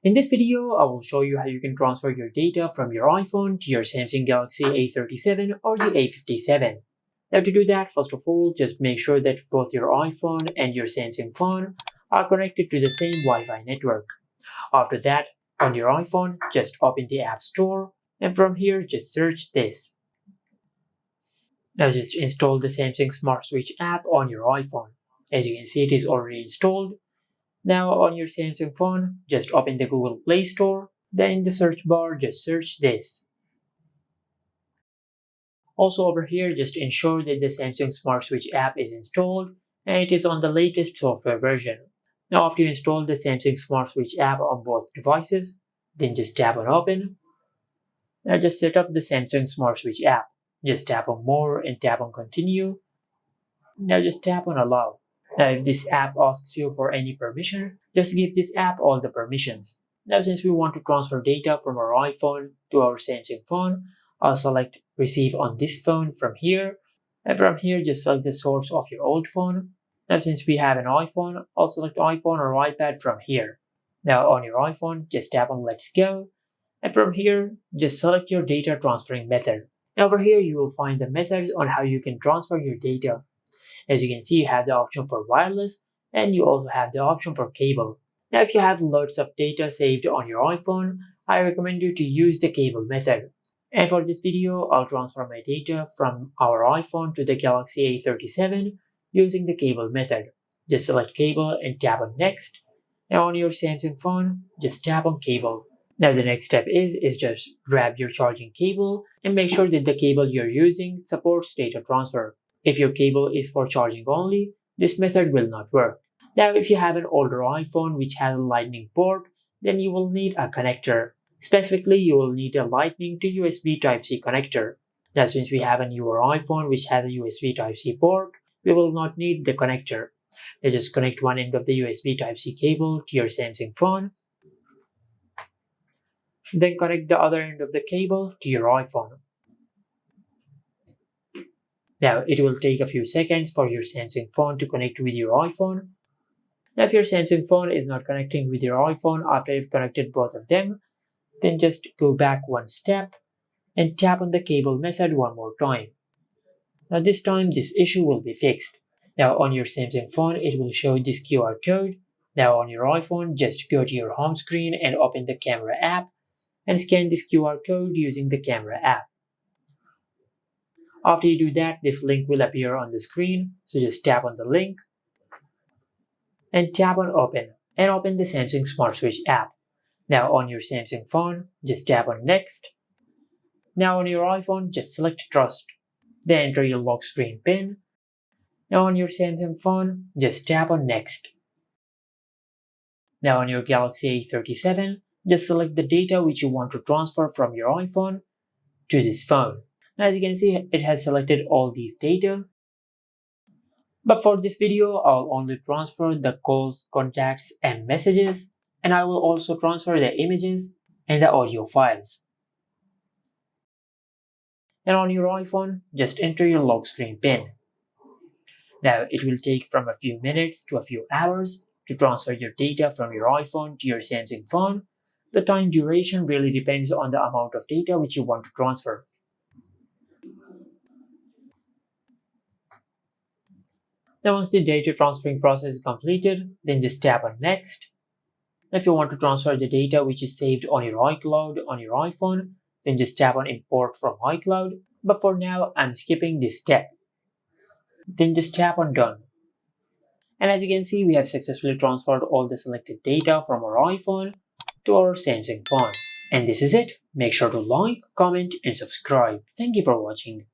In this video, I will show you how you can transfer your data from your iPhone to your Samsung Galaxy A37 or the A57. Now to do that, first of all, just make sure that both your iPhone and your Samsung phone are connected to the same Wi-Fi network. After that, on your iPhone, just open the App Store and from here just search this. Now just install the Samsung Smart Switch app on your iPhone. As you can see, it is already installed. Now on your Samsung phone, just open the Google Play Store, then in the search bar, just search this. Also over here, just ensure that the Samsung Smart Switch app is installed and it is on the latest software version. Now after you install the Samsung Smart Switch app on both devices, then just tap on Open. Now just set up the Samsung Smart Switch app. Just tap on More and tap on Continue. Now just tap on Allow. Now if this app asks you for any permission, just give this app all the permissions. Now since we want to transfer data from our iPhone to our Samsung phone, I'll select Receive on this phone from here. And from here just select the source of your old phone. Now since we have an iPhone, I'll select iPhone or iPad from here. Now on your iPhone, just tap on Let's Go. And from here, just select your data transferring method. Now over here you will find the methods on how you can transfer your data. As you can see, you have the option for wireless and you also have the option for cable. Now if you have loads of data saved on your iPhone, I recommend you to use the cable method. And for this video, I'll transfer my data from our iPhone to the Galaxy A37 using the cable method. Just select cable and tap on next. Now on your Samsung phone, just tap on cable. Now the next step is just grab your charging cable and make sure that the cable you're using supports data transfer. If your cable is for charging only, this method will not work. Now if you have an older iPhone which has a lightning port, then you will need a connector. Specifically, you will need a Lightning to USB Type-C connector. Now since we have a newer iPhone which has a USB Type-C port, we will not need the connector. Now just connect one end of the USB Type-C cable to your Samsung phone. Then connect the other end of the cable to your iPhone. Now it will take a few seconds for your Samsung phone to connect with your iPhone. Now if your Samsung phone is not connecting with your iPhone after you've connected both of them, then just go back one step and tap on the cable method one more time. Now this time this issue will be fixed. Now on your Samsung phone it will show this QR code. Now on your iPhone just go to your home screen and open the camera app and scan this QR code using the camera app. After you do that, this link will appear on the screen, so just tap on the link and tap on Open and open the Samsung Smart Switch app. Now on your Samsung phone, just tap on Next. Now on your iPhone, just select Trust. Then enter your lock screen PIN. Now on your Samsung phone, just tap on Next. Now on your Galaxy A37, just select the data which you want to transfer from your iPhone to this phone. As you can see, it has selected all these data. But for this video, I'll only transfer the calls, contacts, and messages, and I will also transfer the images and the audio files. And on your iPhone, just enter your lock screen PIN. Now it will take from a few minutes to a few hours to transfer your data from your iPhone to your Samsung phone. The time duration really depends on the amount of data which you want to transfer. Now once the data transferring process is completed, then just tap on Next. If you want to transfer the data which is saved on your iCloud on your iPhone, then just tap on Import from iCloud. But for now, I'm skipping this step. Then just tap on Done. And as you can see, we have successfully transferred all the selected data from our iPhone to our Samsung phone. And this is it. Make sure to like, comment, and subscribe. Thank you for watching.